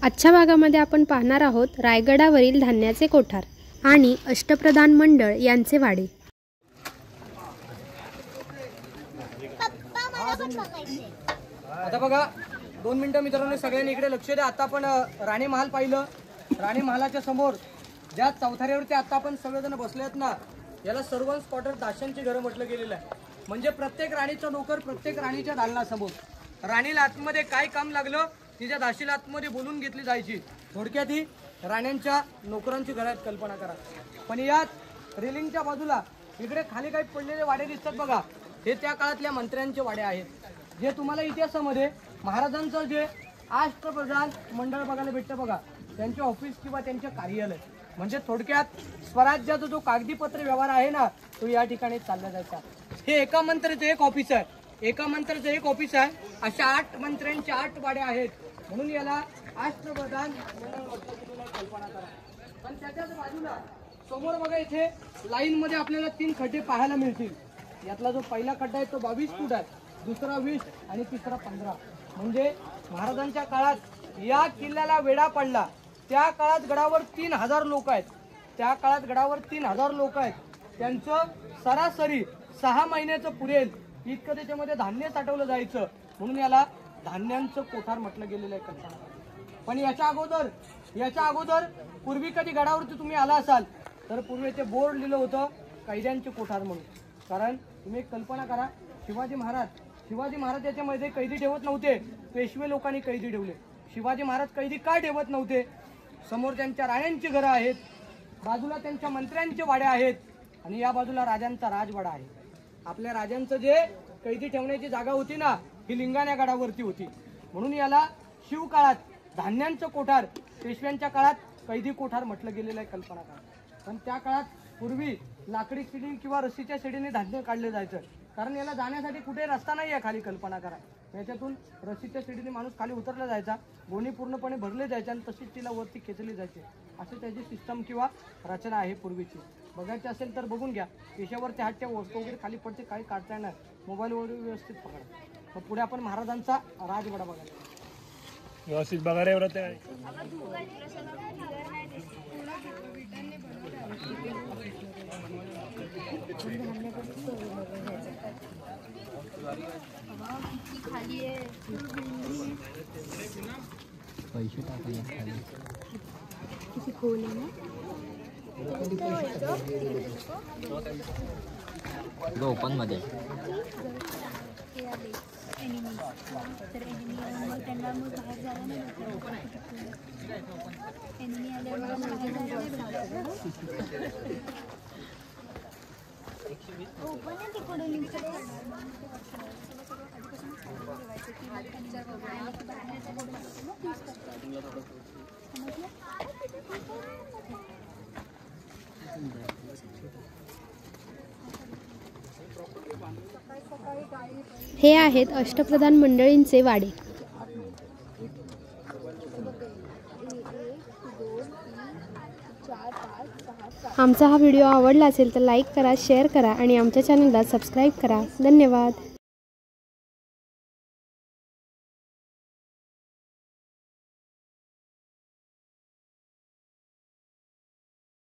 आजच्या भागामध्ये आपण पाहणार आहोत रायगडावरील धान्याचे कोठार आणि अष्टप्रधान मंडळ यांचे वाडे। आता बघा 2 मिनिटं मित्रांनो, सगळ्यांनी इकडे लक्ष द्या। आता आपण राणी महाल पाहिलं। राणी महालाच्या समोर ज्या चौथऱ्यावरती आता आपण सगळेजण बसले आहेत ना, याला सर्वंट्स क्वार्टर, दाशांची घरं म्हटलं गेलेलं आहे। म्हणजे प्रत्येक राणीचा नोकर प्रत्येक राणीच्या दालनासमोर, राणीला आतमध्ये काय काम लागलं तिच्या दासीला आतमध्ये बोलून घेतली जायची। थोडक्यात ही राण्यांच्या नोकरांची घरात कल्पना करा। पण यात रेलिंगच्या बाजूला इकडे खाली काही पडलेले वाडे दिसतात बघा, हे त्या काळातल्या मंत्र्यांचे वाडे आहेत, जे तुम्हाला इतिहासामध्ये महाराजांचं जे अष्टप्रधान मंडळ बघायला भेटतं बघा, त्यांचे ऑफिस किंवा त्यांचे कार्यालय। म्हणजे थोडक्यात स्वराज्याचा जो कागदीपत्र व्यवहार आहे ना, तो या ठिकाणी चालला जायचा। हे एका मंत्र्याचं एक ऑफिस आहे, एका मंत्र्याचं एक ऑफिस आहे। अशा 8 मंत्र्यांचे 8 वाडे आहेत, म्हणून याला अष्टप्रधान कल्पना करा। पण त्याच्याच बाजूला समोर बघा, इथे लाईन मध्ये आपल्याला 3 खड्डे पाहायला मिळतील। यातला जो पहिला खड्डा आहे तो 22 फूट आहे, दुसरा 20 आणि तिसरा 15। म्हणजे महाराजांच्या काळात या किल्ल्याला वेढा पडला, त्या काळात गडावर 3000 लोक आहेत, त्या काळात गडावर 3000 लोक आहेत। त्यांचं सरासरी 6 महिन्याचं पुरेल इतकं त्याच्यामध्ये धान्य साठवलं जायचं, म्हणून याला धान्यांचं कोठार म्हटलं गेलेलं आहे कल्पना। पण याच्या अगोदर पूर्वी कधी गडावरती तुम्ही आला असाल तर पूर्वी ते बोर्ड लिहिलं होतं कैद्यांचे कोठार म्हणून। कारण तुम्ही एक कल्पना करा, शिवाजी महाराज याच्यामध्ये कैदी ठेवत नव्हते, पेशवे लोकांनी कैदी ठेवले। शिवाजी महाराज कैदी का ठेवत नव्हते? समोर त्यांच्या राण्यांची घरं आहेत, बाजूला त्यांच्या मंत्र्यांचे वाडे आहेत आणि या बाजूला राजांचा राजवाडा आहे। आपल्या राजांचं जे कैदी ठेवण्याची जागा होती ना, ही लिंगाण्या गडावरती होती, म्हणून याला शिवकाळात धान्यांचं कोठार, पेशव्यांच्या काळात कैदी कोठार म्हटलं गेलेलं आहे कल्पना करा। पण त्या काळात पूर्वी लाकडी शिडी किंवा रस्सीच्या शिडीने धान्य काढले जायचं, कारण याला जाण्यासाठी कुठे रस्ता नाही आहे खाली, कल्पना करा। याच्यातून रस्सीच्या शिडीने माणूस खाली उतरला जायचा, गोणी पूर्णपणे भरले जायचे आणि तशीच तिला वरती खेचली जायची। अशी त्याची सिस्टम किंवा रचना आहे पूर्वीची। बघायची असेल तर बघून घ्या, केशावरती हातच्या वस्तू वगैरे खाली पडते, काही काढता येणार, मोबाईलवर व्यवस्थित पकडा। मग पुढे आपण महाराजांचा राजवाडा बघायला व्यवस्थित बघा रे व्रत आहे। पैसे टाकायला खाली किती खोल आहे ना, ओपन मध्ये हे आहेत अष्टप्रधान मंडळींचे वाडे। आमचा हा व्हिडिओ आवडला असेल तर लाईक करा, शेअर करा आणि आमच्या चॅनलला सबस्क्राईब करा। धन्यवाद।